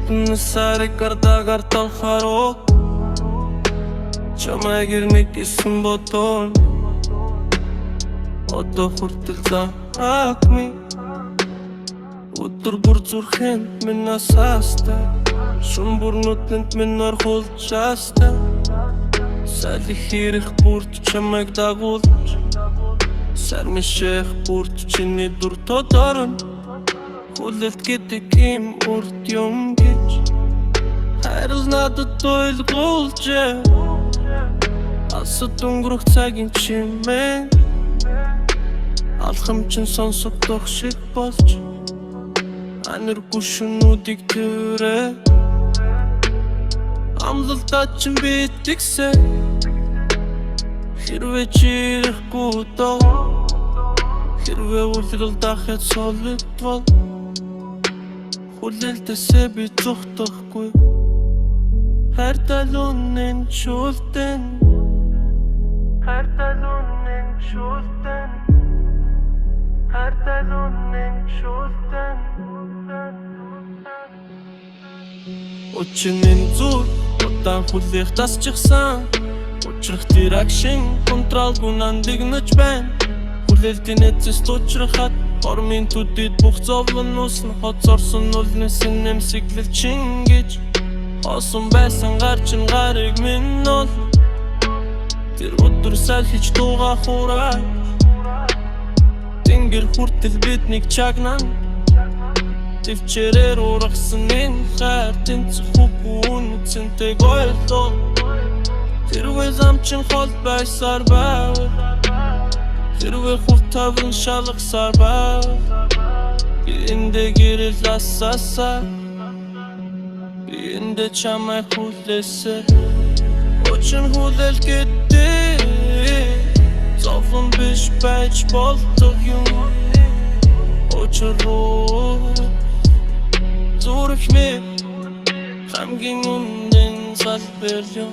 Бүтэн сарыг гардагаар талхаруу Чамайг ирмэг исэн бодон Одоо хүртэл заахми Өдөр бүр зүрхэнд минь асаастай Шум бүрнүүтэнд минь орхуулчаастай Салих хэрэг бүрт чамайг дагуулж Сармишэх бүрт чиний дур тодорон Хүлээлт гэдэг ийм урт юм гэж Хайрал надад ойлгуулжээ Алсад өнгөрөх цагийн чимээ Алхам чин сонсогдох шиг болж Аниргүй шөнүүдийг төрөө Амлалтаа чин битгсэ Хэрвээ чирэхгүй доо Хэрвээ үлрэл дахиад солидвол Хүлээлтээсээ би зүхтахгүй Хайртай үнэн чултэн Хайртай үнэн чултэн Хайртай үнэн чултэн Учинын зүр удаан хүлээх тасчихсан Учрах тэрэг шин контролгүй нандигнаж байна Хүлээлтийн эцэс тучрахад Ормын төдөд бүх зовлон усн Хоцорсон үлнэсэн нэмсэглэл чингэж Хосон байсан гарчин гарыг минь ол Тэр өдөр салхиж дууга хураа Тэнгэр хүртэл биднийг чагнан Төвчээрээр ургасан энэ хайр Тэнцэх үгүй үнэцэнтэйг ойлоо Хэрвээ замчин хол байсаар байвал Хэрвээ хүрт таврын шалгасаар байвал Эндэ гэрэл асаасаа Эндэ чамай хүлээсэ Очин хүлээл гэдэг Зовлон биш байж болдог юм Очин руу Зүрх минь хамгийн үнэн залбир юм